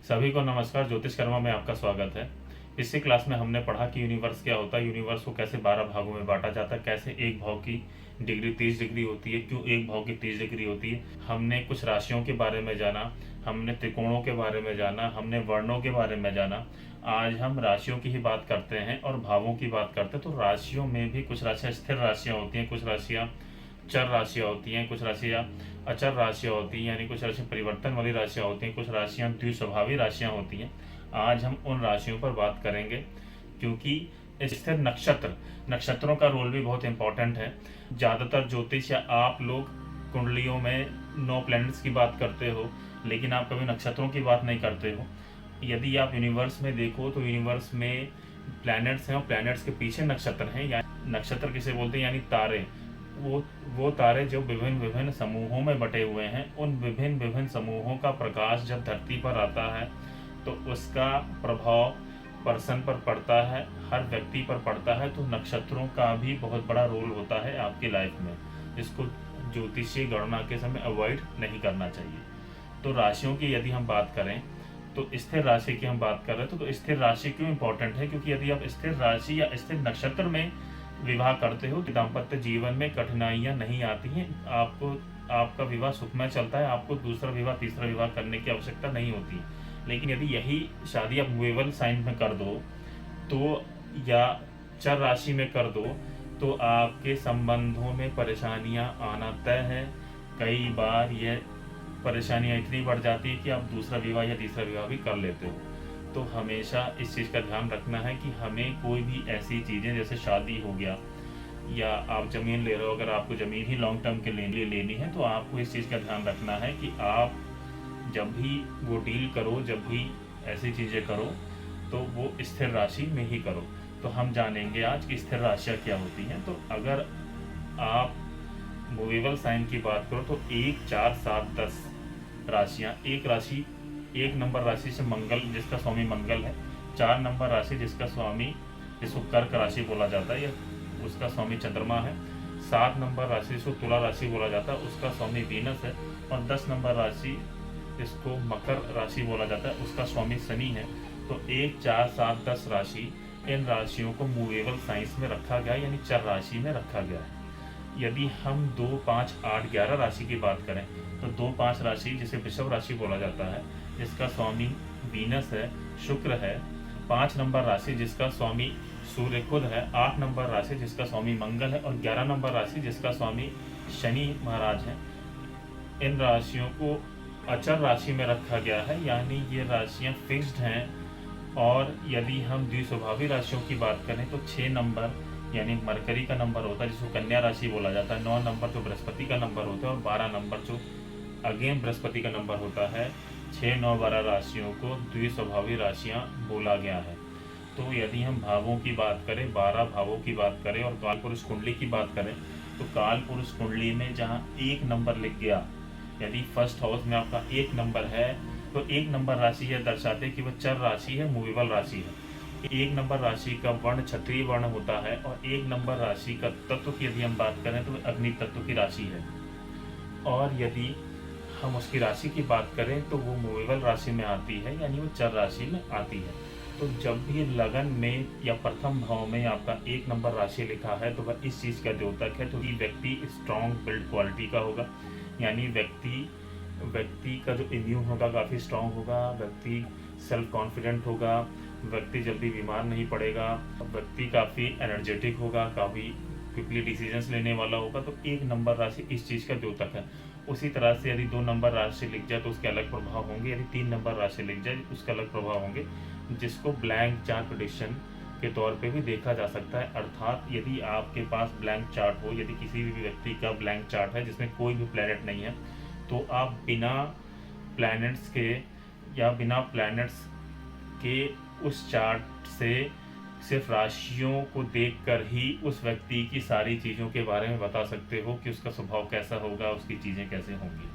सभी को नमस्कार। ज्योतिष कर्मा में आपका स्वागत है। पिछली क्लास में हमने पढ़ा कि यूनिवर्स क्या होता है, यूनिवर्स को कैसे 12 भागों में बांटा जाता है, कैसे एक भाव की डिग्री 30 डिग्री होती है, क्यों एक भाव की 30 डिग्री होती है। हमने कुछ राशियों के बारे में जाना, हमने त्रिकोणों के बारे में जाना, हमने वर्णों के बारे में जाना। आज हम राशियों की ही बात करते हैं और भावों की बात करते हैं। तो राशियों में भी कुछ राशियाँ स्थिर राशियाँ होती हैं, कुछ राशियाँ चर राशियाँ होती हैं, कुछ राशियाँ अचर राशियाँ होती हैं, यानी कुछ राशियाँ परिवर्तन वाली राशियाँ होती हैं, कुछ राशियाँ द्विस्वभावी राशियाँ होती हैं। आज हम उन राशियों पर बात करेंगे क्योंकि स्थिर नक्षत्रों का रोल भी बहुत इंपॉर्टेंट है। ज़्यादातर ज्योतिष या आप लोग कुंडलियों में 9 प्लैनेट्स की बात करते हो, लेकिन आप कभी नक्षत्रों की बात नहीं करते हो। यदि आप यूनिवर्स में देखो तो यूनिवर्स में प्लैनेट्स हैं और प्लैनेट्स के पीछे नक्षत्र हैं। या नक्षत्र किसे बोलते हैं, यानी तारे। वो तारे जो विभिन्न विभिन्न समूहों में बटे हुए हैं, उन विभिन्न विभिन्न समूहों का प्रकाश जब धरती पर आता है तो उसका प्रभाव पर्सन पर पड़ता है, हर व्यक्ति पर पड़ता है। तो नक्षत्रों का भी बहुत बड़ा रोल होता है आपकी लाइफ में, जिसको ज्योतिषीय गणना के समय अवॉइड नहीं करना चाहिए। तो राशियों की यदि हम बात करें तो स्थिर राशि की हम बात कर रहे हैं। तो स्थिर राशि क्यों इंपॉर्टेंट है, क्योंकि यदि आप स्थिर राशि या स्थिर नक्षत्र में विवाह करते हो तो दाम्पत्य जीवन में कठिनाइयां नहीं आती हैं। आपका विवाह सुखमय चलता है, आपको दूसरा विवाह तीसरा विवाह करने की आवश्यकता नहीं होती। लेकिन यदि यही शादी आप मूवेबल साइन में कर दो तो या चर राशि में कर दो तो आपके संबंधों में परेशानियां आना तय है। कई बार यह परेशानियां इतनी बढ़ जाती है कि आप दूसरा विवाह या तीसरा विवाह भी कर लेते हो। तो हमेशा इस चीज़ का ध्यान रखना है कि हमें कोई भी ऐसी चीज़ें, जैसे शादी हो गया या आप ज़मीन ले रहे हो, अगर आपको ज़मीन ही लॉन्ग टर्म के लिए लेनी है तो आपको इस चीज़ का ध्यान रखना है कि आप जब भी वो डील करो, जब भी ऐसी चीज़ें करो तो वो स्थिर राशि में ही करो। तो हम जानेंगे आज कि स्थिर राशियाँ क्या होती हैं। तो अगर आप मूवेबल साइन की बात करो तो 1, 4, 7, 10 राशियाँ। एक नंबर राशि से मंगल, जिसका स्वामी मंगल है। 4 नंबर राशि जिसको कर्क राशि बोला जाता है, या उसका स्वामी चंद्रमा है। 7 नंबर राशि जिसको तुला राशि बोला जाता है, उसका स्वामी वीनस है। और 10 नंबर राशि जिसको मकर राशि बोला जाता है, उसका स्वामी शनि है। तो 1, 4, 7, 10 राशि, इन राशियों को मूवेबल साइंस में रखा गया, यानी चर राशि में रखा गया है। यदि हम 2, 5, 8, 11 राशि की बात करें तो 2, 5 राशि जिसे वृषभ राशि बोला जाता है, जिसका स्वामी वीनस है, शुक्र है। 5 नंबर राशि जिसका स्वामी सूर्य खुद है। 8 नंबर राशि जिसका स्वामी मंगल है और 11 नंबर राशि जिसका स्वामी शनि महाराज है। इन राशियों को अचर राशि में रखा गया है, यानी ये राशियां फिक्स्ड हैं। और यदि हम द्विस्वभावी राशियों की बात करें तो 6 नंबर यानी मरकरी का नंबर होता है, जिसको कन्या राशि बोला जाता है। 9 नंबर जो बृहस्पति का नंबर होता है और 12 नंबर जो अगेन बृहस्पति का नंबर होता है। 6, 9, 12 राशियों को द्विस्वभावी राशियां बोला गया है। तो यदि हम भावों की बात करें, 12 भावों की बात करें और काल पुरुष कुंडली की बात करें तो काल पुरुष कुंडली में जहां 1 नंबर लिख गया, यदि फर्स्ट हाउस में आपका 1 नंबर है तो 1 नंबर राशि यह दर्शाते हैं कि वह चर राशि है, मूवेबल राशि है। 1 नंबर राशि का वर्ण क्षत्रिय वर्ण होता है और 1 नंबर राशि का तत्व की यदि हम बात करें तो अग्नि तत्व की राशि है। और यदि हम उसकी राशि की बात करें तो वो मूवेबल राशि में आती है, यानी वो चर राशि में आती है। तो जब भी लगन में या प्रथम भाव में आपका 1 नंबर राशि लिखा है तो वह इस चीज़ का द्योतक है। तो ये व्यक्ति स्ट्रॉन्ग बिल्ड क्वालिटी का होगा, यानी व्यक्ति का जो इम्यून होगा काफ़ी स्ट्रॉन्ग होगा, व्यक्ति सेल्फ कॉन्फिडेंट होगा, व्यक्ति जल्दी बीमार नहीं पड़ेगा, व्यक्ति काफ़ी एनर्जेटिक होगा, काफ़ी क्विकली डिसीजंस लेने वाला होगा। तो 1 नंबर राशि इस चीज़ का द्योतक है। उसी तरह से यदि 2 नंबर राशि लिख जाए तो उसके अलग प्रभाव होंगे, यदि 3 नंबर राशि लिख जाए उसके अलग प्रभाव होंगे, जिसको ब्लैंक चार्ट प्रेडिक्शन के तौर पे भी देखा जा सकता है। अर्थात यदि आपके पास ब्लैंक चार्ट हो, यदि किसी भी व्यक्ति का ब्लैंक चार्ट है जिसमें कोई भी प्लैनेट नहीं है, तो आप बिना प्लैनेट्स के उस चार्ट से सिर्फ राशियों को देखकर ही उस व्यक्ति की सारी चीज़ों के बारे में बता सकते हो कि उसका स्वभाव कैसा होगा, उसकी चीज़ें कैसे होंगी।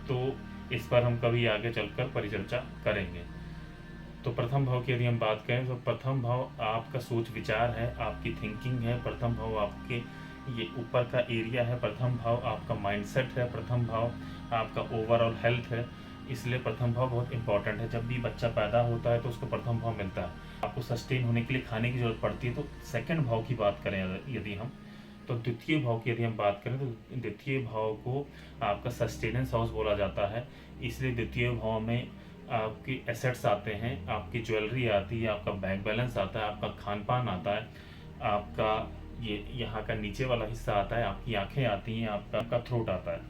तो इस पर हम कभी आगे चलकर परिचर्चा करेंगे। तो प्रथम भाव की यदि हम बात करें तो प्रथम भाव आपका सोच विचार है, आपकी थिंकिंग है। प्रथम भाव आपके ये ऊपर का एरिया है। प्रथम भाव आपका माइंडसेट है। प्रथम भाव आपका ओवरऑल हेल्थ है। इसलिए प्रथम भाव बहुत इंपॉर्टेंट है। जब भी बच्चा पैदा होता है तो उसको प्रथम भाव मिलता है। आपको सस्टेन होने के लिए खाने की जरूरत पड़ती है। तो सेकंड भाव की बात करें यदि हम, तो द्वितीय भाव की यदि हम बात करें तो द्वितीय भाव को आपका सस्टेनेंस हाउस बोला जाता है। इसलिए द्वितीय भाव में आपकी एसेट्स आते हैं, आपकी ज्वेलरी आती है, आपका बैंक बैलेंस आता है, आपका खान पान आता है, आपका ये यहाँ का नीचे वाला हिस्सा आता है, आपकी आंखें आती हैं, आपका थ्रोट आता है।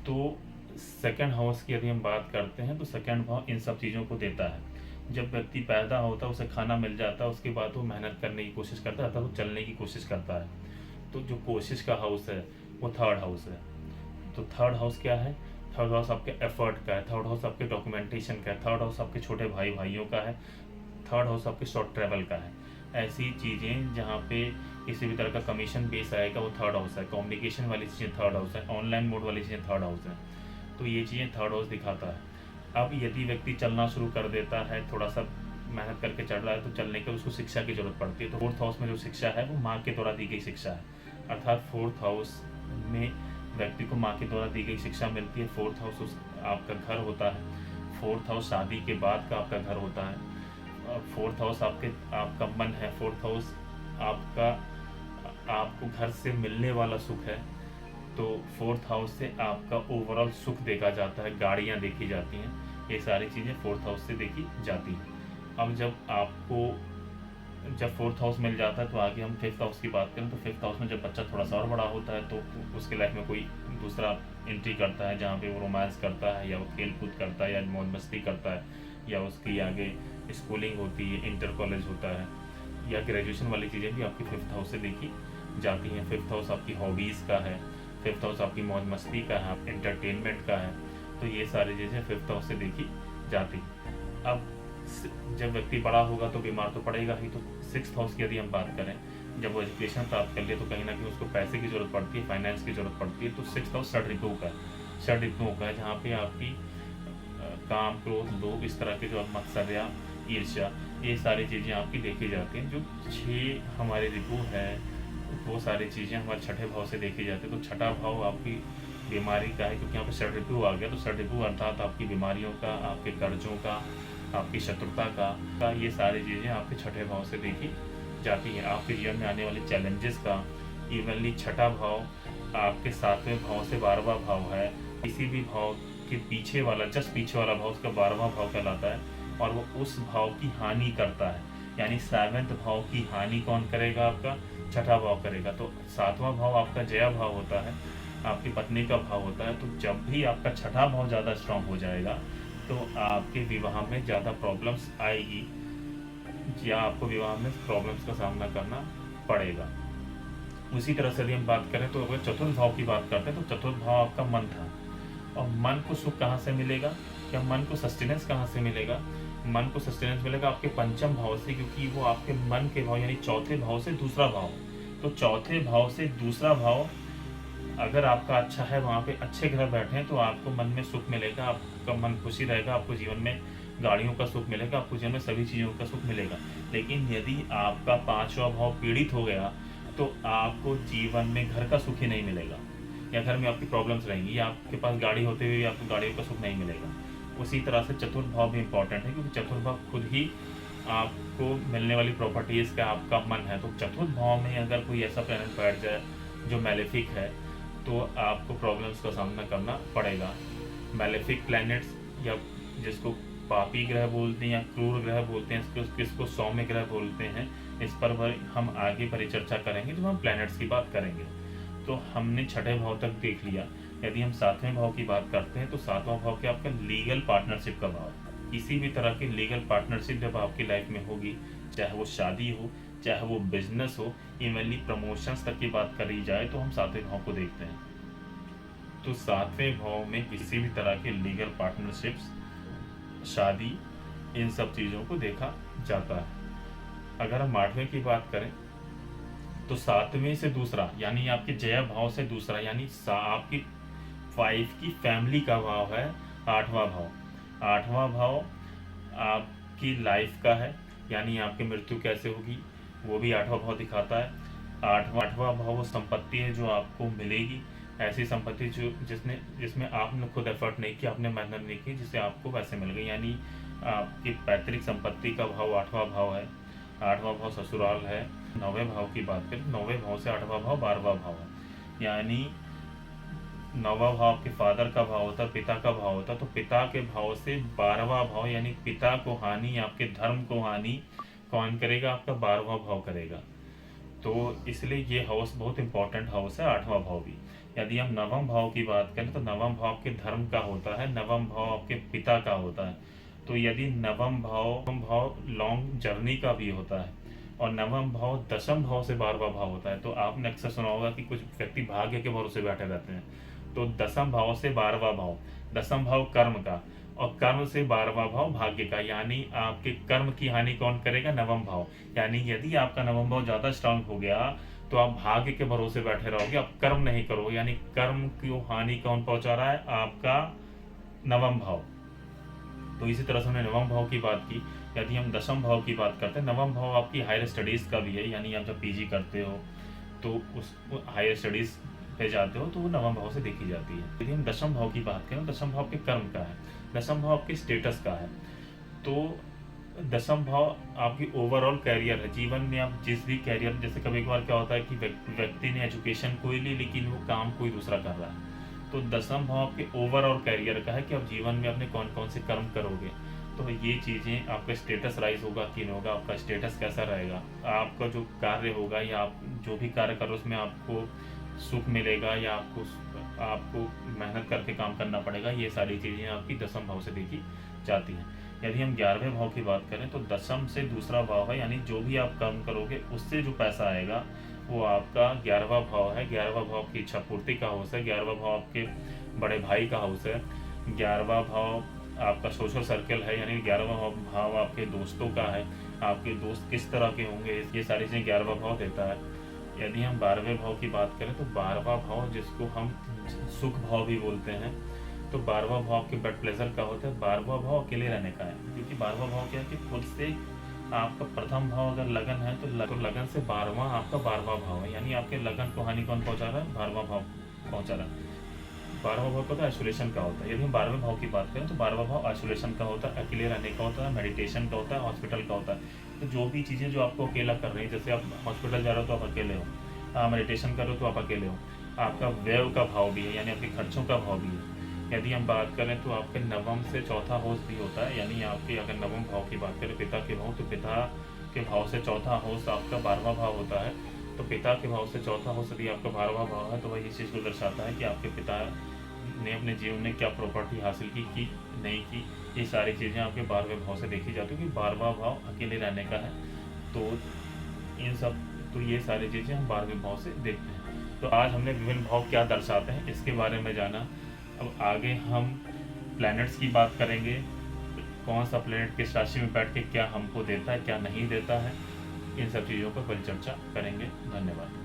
तो सेकंड हाउस की यदि हम बात करते हैं तो सेकंड भाव इन सब चीज़ों को देता है। जब व्यक्ति पैदा होता है, उसे खाना मिल जाता है, उसके बाद वो मेहनत करने की कोशिश करता है, वो चलने की कोशिश करता है। तो जो कोशिश का हाउस है वो थर्ड हाउस है। तो थर्ड हाउस क्या है? थर्ड हाउस आपके एफर्ट का है, थर्ड हाउस आपके डॉक्यूमेंटेशन का है, थर्ड हाउस आपके छोटे भाई भाइयों का है, थर्ड हाउस आपके शॉर्ट ट्रैवल का है। ऐसी चीज़ें जहाँ पे किसी भी तरह का कमीशन बेस आएगा वो थर्ड हाउस है। कम्युनिकेशन वाली चीज़ें थर्ड हाउस है, ऑनलाइन मोड वाली चीज़ें थर्ड हाउस है। तो ये चीज़ें थर्ड हाउस दिखाता है। अब यदि व्यक्ति चलना शुरू कर देता है, थोड़ा सा मेहनत करके चल रहा है, तो चलने के उसको शिक्षा की जरूरत पड़ती है। तो फोर्थ हाउस में जो शिक्षा है वो माँ के द्वारा दी गई शिक्षा है। अर्थात फोर्थ हाउस में व्यक्ति को माँ के द्वारा दी गई शिक्षा मिलती है। फोर्थ हाउस आपका घर होता है। फोर्थ हाउस शादी के बाद का आपका घर होता है। फोर्थ हाउस आपका मन है। फोर्थ हाउस आपका आपको घर से मिलने वाला सुख है। तो फोर्थ हाउस से आपका ओवरऑल सुख देखा जाता है, गाड़ियाँ देखी जाती हैं, ये सारी चीज़ें फोर्थ हाउस से देखी जाती हैं। अब जब फोर्थ हाउस मिल जाता है तो आगे हम फिफ्थ हाउस की बात करें। तो फिफ्थ हाउस में जब बच्चा थोड़ा सा और बड़ा होता है तो उसके लाइफ में कोई दूसरा एंट्री करता है, जहाँ पे वो रोमांस करता है, या वो खेल कूद करता है, या मौज मस्ती करता है, या उसकी आगे स्कूलिंग होती है, इंटर कॉलेज होता है, या ग्रेजुएशन वाली चीज़ें भी आपकी फिफ्थ हाउस से देखी जाती हैं। फिफ्थ हाउस आपकी हॉबीज़ का है, फिफ्थ हाउस आपकी मौज मस्ती का है, एंटरटेनमेंट का है। तो ये सारी चीज़ें फिफ्थ हाउस से देखी जाती। अब जब व्यक्ति बड़ा होगा तो बीमार तो पड़ेगा ही। तो सिक्स्थ हाउस की यदि हम बात करें, जब वो एजुकेशन प्राप्त कर ले तो कहीं ना कहीं उसको पैसे की जरूरत पड़ती है, फाइनेंस की जरूरत पड़ती है। तो सिक्स्थ हाउस षड ऋतुओं का है। षड ऋतुओं का है, जहाँ पे आपकी काम, क्रोध, लोभ, इस तरह के जो मत्सर्या, ईर्ष्या, ये सारी चीज़ें आपकी देखी जाती हैं। जो 6 हमारे ऋतु है वो सारी चीज़ें हमारे छठे भाव से देखी जाती है। तो छठा भाव आपकी बीमारी का है, क्योंकि यहाँ पे षड ऋतु आ गया। तो षड ऋतु अर्थात आपकी बीमारियों का, आपके कर्जों का, आपकी शत्रुता का ये सारी चीज़ें आपके छठे भाव से देखी जाती हैं। आपके जीवन में आने वाले चैलेंजेस का इवनली छठा भाव आपके 7वें भाव से 12वां भाव है। किसी भी भाव के पीछे वाला, जस्ट पीछे वाला भाव उसका 12वां भाव कहलाता है, और वो उस भाव की हानि करता है। यानी 7वें भाव की हानि कौन करेगा? आपका छठा भाव करेगा। तो 7वां भाव आपका जया भाव होता है, आपकी पत्नी का भाव होता है। तो जब भी आपका छठा भाव ज़्यादा स्ट्रांग हो जाएगा तो आपके विवाह में ज़्यादा प्रॉब्लम्स आएगी, या आपको विवाह में प्रॉब्लम्स का सामना करना पड़ेगा। उसी तरह से यदि हम बात करें तो अगर चतुर्थ भाव की बात करते हैं तो चतुर्थ भाव आपका मन था। और मन को सुख कहाँ से मिलेगा, या मन को सस्टेनेंस कहाँ से मिलेगा? मन को सस्टेनेंस मिलेगा आपके पंचम भाव से, क्योंकि वो आपके मन के भाव यानी चौथे भाव से दूसरा भाव। तो चौथे भाव से दूसरा भाव अगर आपका अच्छा है, वहाँ पे अच्छे ग्रह बैठे हैं, तो आपको मन में सुख मिलेगा, आपका मन खुशी रहेगा, आपको जीवन में गाड़ियों का सुख मिलेगा, आपको जीवन में सभी चीज़ों का सुख मिलेगा। लेकिन यदि आपका 5वां भाव पीड़ित हो गया तो आपको जीवन में घर का सुख ही नहीं मिलेगा, या घर में आपकी प्रॉब्लम्स रहेंगी, या आपके पास गाड़ी होते हुए आपको गाड़ियों का सुख नहीं मिलेगा। उसी तरह से चतुर्थ भाव भी इंपॉर्टेंट है, क्योंकि चतुर्थ भाव खुद ही आपको मिलने वाली प्रॉपर्टीज़ का आपका मन है। तो चतुर्थ भाव में अगर कोई ऐसा प्लैनेट बैठ जाए जो मैलेफिक है तो आपको प्रॉब्लम्स का सामना करना पड़ेगा। मैलेफिक प्लैनेट्स, या जिसको पापी ग्रह बोलते हैं या क्रूर ग्रह बोलते हैं, किसको सौम्य ग्रह बोलते हैं, इस पर हम आगे परिचर्चा करेंगे जब हम प्लैनेट्स की बात करेंगे। तो हमने छठे भाव तक देख लिया। यदि हम 7वें भाव की बात करते हैं तो 7वां भाव क्या आपका लीगल पार्टनरशिप का भाव। किसी भी तरह की लीगल पार्टनरशिप जब आपकी लाइफ में होगी, चाहे वो शादी हो, चाहे वो बिजनेस हो, इवनली प्रमोशंस तक की बात करी जाए, तो हम 7वें भाव को देखते हैं। तो 7वें भाव में किसी भी तरह के लीगल पार्टनरशिप्स, शादी, इन सब चीज़ों को देखा जाता है। अगर हम 8वें की बात करें तो 7वें से दूसरा यानी आपके जया भाव से दूसरा, यानी आपकी 5 की फैमिली का भाव है 8वां भाव। 8वां भाव आपकी लाइफ का है, यानी आपकी मृत्यु कैसे होगी वो भी 8वां भाव दिखाता है। आठवां भाव वो संपत्ति है जो आपको मिलेगी, ऐसी संपत्ति जिसमें आपने खुद एफर्ट नहीं किया, आपने मेहनत नहीं की, जिससे आपको पैसे मिल गए। यानी आपकी पैतृक संपत्ति का भाव 8वां भाव है, 8वां भाव ससुराल है। 9वें भाव की बात करें, 9वें भाव से 8वां भाव 12वां भाव है। यानी 9वां भाव आपके फादर का भाव होता है, पिता का भाव होता है, तो पिता के भाव से 12वां भाव यानी पिता को हानि, आपके धर्म को हानि कौन करेगा? आपका 12वां भाव करेगा। तो इसलिए ये हाउस बहुत इंपॉर्टेंट हाउस है, 8वां भाव भी। यदि हम 9वें भाव की बात करें तो 9वां भाव आपके धर्म का होता है, 9वां भाव आपके पिता का होता है। तो यदि 9वां भाव लॉन्ग जर्नी का भी होता है, और 9वां भाव 10वें भाव से 12वां भाव होता है। तो आपने अक्सर सुना होगा कि कुछ व्यक्ति भाग्य के भरोसे बैठे रहते हैं। तो 10वें भाव से 12वां भाव, 10वां भाव कर्म का, और कर्म से 12वां भाव भाग्य का। यानी आपके कर्म की हानि कौन करेगा? 9वां भाव। यानी यदि आपका 9वां भाव ज्यादा स्ट्रांग हो गया तो आप भाग्य के भरोसे बैठे रहोगे, आप कर्म नहीं करोगे। यानी कर्म की हानि कौन पहुंचा रहा है? आपका 9वां भाव। तो इसी तरह से हमने 9वां भाव की बात की। यदि हम 10वें भाव की बात करते हैं, 9वां भाव आपकी हायर स्टडीज का भी है। यानी आप जब पीजी करते हो तो उस हायर स्टडीज पे जाते हो तो वो 9वां भाव से देखी जाती है। यदि हम 10वें भाव की बात करें, 10वें भाव के कर्म का है, 10वां भाव आपके स्टेटस का है। तो 10वां भाव आपकी ओवरऑल कैरियर है। जीवन में आप जिस भी कैरियर, जैसे कभी कभार क्या होता है कि व्यक्ति ने एजुकेशन कोई ली लेकिन वो काम कोई दूसरा कर रहा है। तो 10वां भाव आपके ओवरऑल कैरियर का है कि आप जीवन में अपने कौन कौन से कर्म करोगे। तो ये चीज़ें, आपका स्टेटस राइज होगा कि नहीं होगा, आपका स्टेटस कैसा रहेगा, आपका जो कार्य होगा या आप जो भी कार्य करो उसमें आपको सुख मिलेगा या आपको मेहनत करके काम करना पड़ेगा। ये सारी चीज़ें आपकी 10वें भाव से देखी जाती हैं। यदि हम 11वें भाव की बात करें तो 10वें से दूसरा भाव है। यानी जो भी आप काम करोगे उससे जो पैसा आएगा वो आपका 11वां भाव है। 11वां भाव की इच्छा पूर्ति का हाउस है। 11वां भाव आपके बड़े भाई का हाउस है। 11वां भाव आपका सोशल सर्कल है। यानी 11वां भाव आपके दोस्तों का है, आपके दोस्त किस तरह के होंगे, ये सारी चीज़ें 11वां भाव देता है। यदि हम 12वें भाव की बात करें तो 12वां भाव, जिसको हम सुख भाव भी बोलते हैं, तो 12वां भाव के ब्लड प्लेजर का होता है। 12वां भाव अकेले रहने का है, क्योंकि 12वां भाव क्या है कि खुद से आपका प्रथम भाव अगर लगन है तो लगन से 12वां आपका 12वां भाव है। यानी आपके लगन को हानि कौन पहुंचा रहा है? 12वां भाव पहुंचा रहा है। 12वां भाव होता है आइसोलेशन का होता है। यदि हम 12वें भाव की बात करें तो 12वां भाव आइसोलेशन का होता है, अकेले रहने का होता है, मेडिटेशन का होता है, हॉस्पिटल का होता है। तो जो भी चीज़ें जो आपको अकेला कर रही है, जैसे आप हॉस्पिटल जा रहे हो तो आप अकेले हो, आप मेडिटेशन कर रहे हो तो आप अकेले हो। आपका व्यय का भाव भी है, यानी आपके खर्चों का भाव भी है। यदि हम बात करें तो आपके 9वें से चौथा हाउस भी होता है। यानी आपके अगर 9वें भाव की बात करें पिता के भाव, तो पिता के भाव से चौथा हाउस आपका 12वां भाव होता है। तो पिता के भाव से चौथा हाउस यदि आपका 12वां भाव है तो वह इस चीज़ को दर्शाता है कि आपके पिता ने अपने जीवन में क्या प्रॉपर्टी हासिल की नहीं की। ये सारी चीज़ें आपके 12वें भाव से देखी जाती है, क्योंकि 12वां भाव अकेले रहने का है। तो ये सारी चीज़ें हम 12वें भाव से देखते हैं। तो आज हमने विभिन्न भाव क्या दर्शाते हैं इसके बारे में जाना। अब आगे हम प्लैनेट्स की बात करेंगे, कौन सा प्लैनेट किस राशि में बैठ के क्या हमको देता है, क्या नहीं देता है, इन सब चीज़ों पर परिचर्चा करेंगे। धन्यवाद।